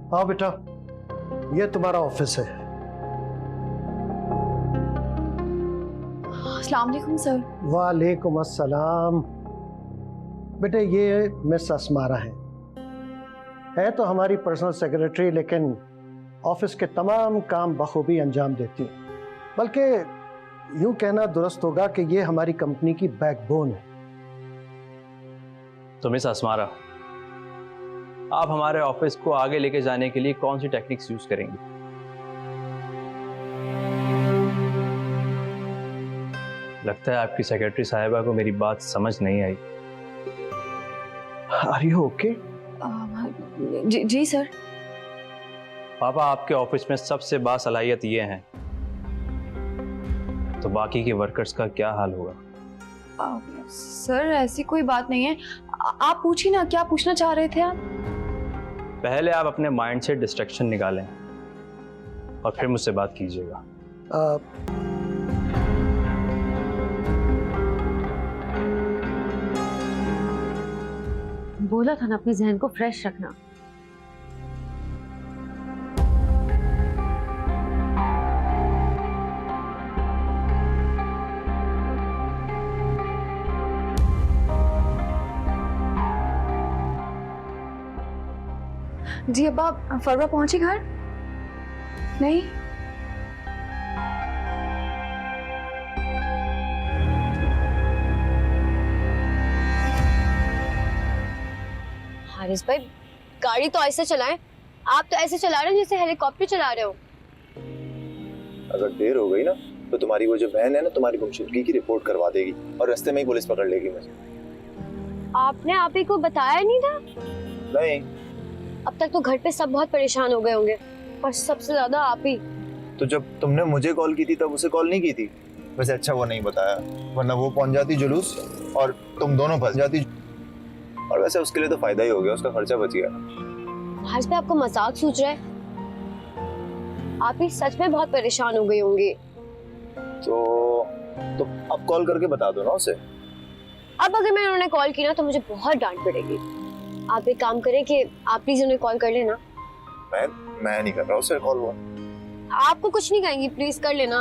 आओ बेटा, ये तुम्हारा ऑफिस है। अस्सलाम वालेकुम सर। वालेकुम अस्सलाम। बेटे ये मिस अस्मारा है तो हमारी पर्सनल सेक्रेटरी, लेकिन ऑफिस के तमाम काम बखूबी अंजाम देती है। बल्कि यूं कहना दुरुस्त होगा कि ये हमारी कंपनी की बैकबोन है। तो मिस अस्मारा, आप हमारे ऑफिस को आगे लेके जाने के लिए कौन सी टेक्निक्स यूज करेंगी? लगता है आपकी सेक्रेटरी साहिबा को मेरी बात समझ नहीं आई। Are you okay? जी सर। पापा, आपके ऑफिस में सबसे बासलाहियत ये हैं, तो बाकी के वर्कर्स का क्या हाल होगा? सर ऐसी कोई बात नहीं है, आप पूछिए ना, क्या पूछना चाह रहे थे आप? पहले आप अपने माइंड से डिस्ट्रैक्शन निकालें और फिर मुझसे बात कीजिएगा। बोला था ना अपने जहन को फ्रेश रखना। जी अब्बा, फरवा पहुंची घर? नहीं। हारिस भाई, गाड़ी तो ऐसे चलाएं। आप तो ऐसे चला रहे हो जैसे हेलीकॉप्टर चला रहे हो। अगर देर हो गई ना तो तुम्हारी वो जो बहन है ना, तुम्हारी गुमशुदगी की रिपोर्ट करवा देगी और रास्ते में ही पुलिस पकड़ लेगी मुझे। आपने आप ही को बताया नहीं था? नहीं। अब तक तो घर पे सब बहुत परेशान हो गए होंगे, और सबसे ज्यादा आप ही। तो जब तुमने मुझे कॉल की थी तब उसे कॉल नहीं की थी? वैसे अच्छा वो नहीं बताया, वरना वो पहुंच जाती जुलूस और तुम दोनों फंस जाती। और वैसे उसके लिए तो फायदा ही हो गया, उसका खर्चा बच गया। हारिस भाई, आपको मजाक सूझ रहा है? आप ही सच में बहुत परेशान हो गए होंगे। तो अब कॉल करके बता दो ना उसे। अब अगर मैंने उन्हें कॉल की ना तो मुझे बहुत डांट पड़ेगी। आप एक काम करें कि आप प्लीज उन्हें कॉल कर लेना। मैं नहीं कर रहा उसे कॉल। वो आपको कुछ नहीं कहेंगी, प्लीज कर लेना।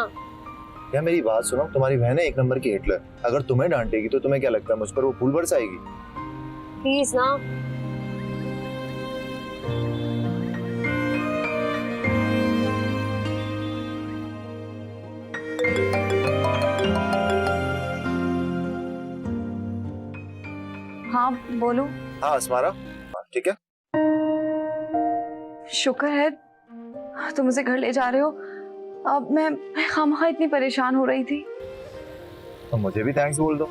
यार मेरी बात सुनो, तुम्हारी बहन है एक नंबर की हिटलर। अगर तुम्हें डांटेगी तो तुम्हें क्या लगता है मुझ पर वो फूल बरसाएगी? प्लीज ना। हाँ बोलो। हाँ अस्मारा, ठीक है। शुक्र है तुम मुझे घर ले जा रहे हो। अब मैं खामखा इतनी परेशान हो रही थी। तो मुझे भी थैंक्स बोल दो।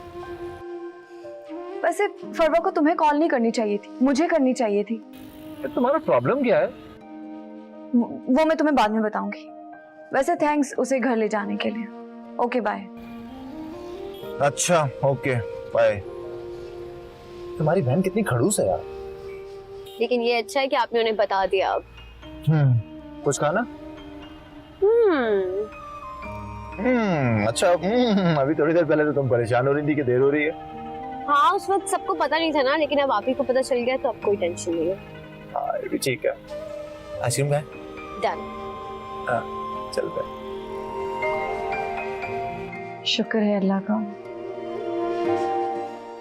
वैसे फरवा को तुम्हें कॉल नहीं करनी चाहिए थी, मुझे करनी चाहिए थी। तुम्हारा प्रॉब्लम क्या है? वो मैं तुम्हें बाद में बताऊंगी। वैसे थैंक्स उसे घर ले जाने के लिए। Okay bye. अच्छा ओके बाय। तुम्हारी बहन कितनी खड़ूस है यार। लेकिन ये अच्छा है कि आपने उन्हें बता दिया। अब कुछ कहा ना? अच्छा। अभी थोड़ी देर पहले तो तुम परेशान हो रही थी कि देर हो रही है। हाँ, उस वक्त सबको पता नहीं था ना, लेकिन अब आप ही को पता चल गया तो अब कोई टेंशन नहीं है। हाँ ये भी ठीक है। आइसक्रीम है? डन। हाँ चल पे। शुक्र है अल्लाह का।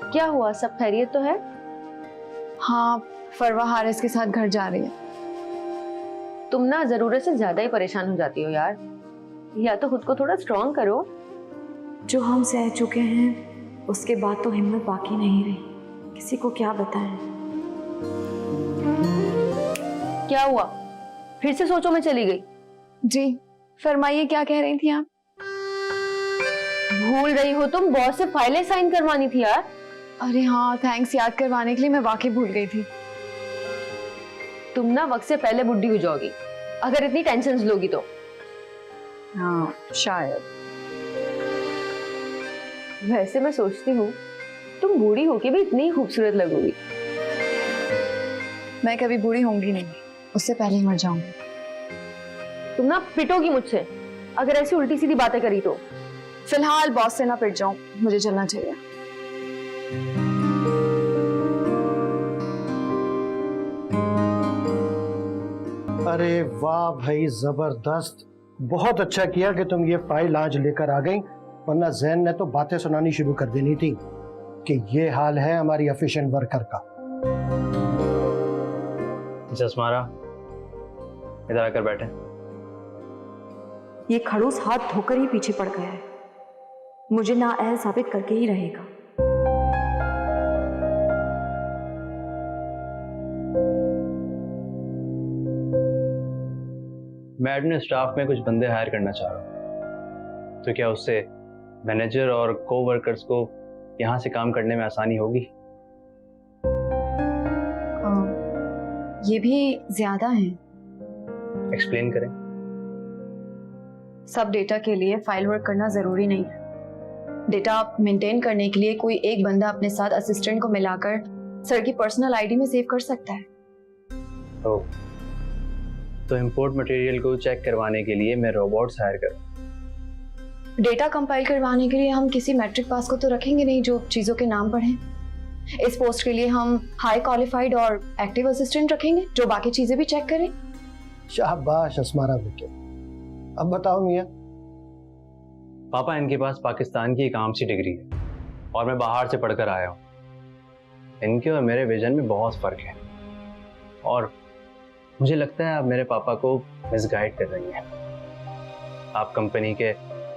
क्या हुआ, सब खैरियत तो है? हाँ, फरवा हारिस के साथ घर जा रही है। तुम ना जरूरत से ज्यादा ही परेशान हो जाती हो यार, या तो खुद को थोड़ा स्ट्रॉन्ग करो। जो हम सह चुके हैं उसके बाद तो हिम्मत बाकी नहीं रही। किसी को क्या बताएं। क्या हुआ, फिर से सोचो में चली गई? जी फरमाइए, क्या कह रही थी आप? भूल रही हो तुम, बॉस से फाइलें साइन करवानी थी यार। अरे हाँ, थैंक्स याद करवाने के लिए, मैं वाकई भूल गई थी। तुम ना वक्त से पहले बुढ़ी हो जाओगी अगर इतनी टेंशन लोगी तो। हाँ शायद। वैसे मैं सोचती हूँ तुम बूढ़ी होके भी इतनी खूबसूरत लगोगी। मैं कभी बूढ़ी होंगी नहीं, उससे पहले ही मर जाऊंगी। तुम ना पिटोगी मुझसे अगर ऐसी उल्टी सीधी बातें करी तो। फिलहाल बॉस से ना पिट जाऊं, मुझे चलना चाहिए। अरे वाह भाई, जबरदस्त। बहुत अच्छा किया कि तुम ये फाइल आज लेकर आ गई, वरना जैन ने तो बातें सुनानी शुरू कर देनी थी कि ये हाल है हमारी एफिशिएंट वर्कर का। जसमारा, इधर आकर बैठे। ये खड़ूस हाथ धोकर ही पीछे पड़ गया है, मुझे नाअहल साबित करके ही रहेगा। मैं एडमिन स्टाफ में कुछ बंदे हायर करना चाह रहा हूँ, तो क्या उससे मैनेजर और को वर्कर्स को यहाँ से काम करने में आसानी होगी? ये भी ज्यादा है। एक्सप्लेन करें। सब डेटा के लिए फाइल वर्क करना जरूरी नहीं है। डेटा मेंटेन करने के लिए कोई एक बंदा अपने साथ असिस्टेंट को मिलाकर सर की पर्सनल आईडी में सेव कर सकता है। ओह, तो इंपोर्ट मटेरियल को चेक करवाने के लिए मैं रोबोट्स हायर करूँ? डेटा कंपाइल करवाने के लिए हम किसी मैट्रिक पास को तो रखेंगे नहीं जो चीजों के नाम पढ़ें। इस पोस्ट के लिए हम हाई क्वालिफाइड और एक्टिव असिस्टेंट रखेंगे जो बाकी चीजें भी चेक करें। शाबाश अस्मारा बेटे। अब बताओ मियां। पापा, इनके पास पाकिस्तान की एक आम सी डिग्री है और मैं बाहर से पढ़कर आया हूँ। इनके और मेरे विजन में बहुत फर्क है और मुझे लगता है आप मेरे पापा को मिसगाइड कर रही हैं। आप कंपनी के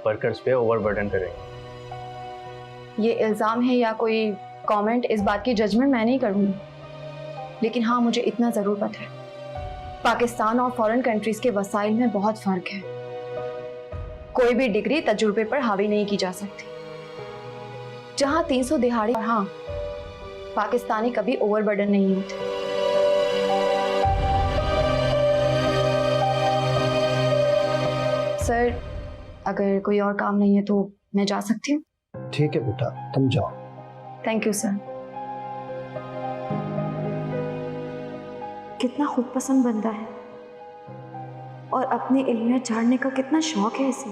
वर्कर्स पे ओवरबर्डन कर रही हैं। ये इल्जाम है या कोई कमेंट, इस बात की जजमेंट मैं नहीं करूंगी, लेकिन हाँ मुझे इतना जरूर पता है, पाकिस्तान और फॉरेन कंट्रीज के वसाइल में बहुत फर्क है। कोई भी डिग्री तजुर्बे पर हावी नहीं की जा सकती। जहां 300 दिहाड़ी, हाँ पाकिस्तानी कभी ओवरबर्डन नहीं होते। सर, अगर कोई और काम नहीं है तो मैं जा सकती हूँ? ठीक है बेटा, तुम जाओ। Thank you sir. कितना खुद पसंद बंदा है और अपने इल्म में झाड़ने का कितना शौक है इसे।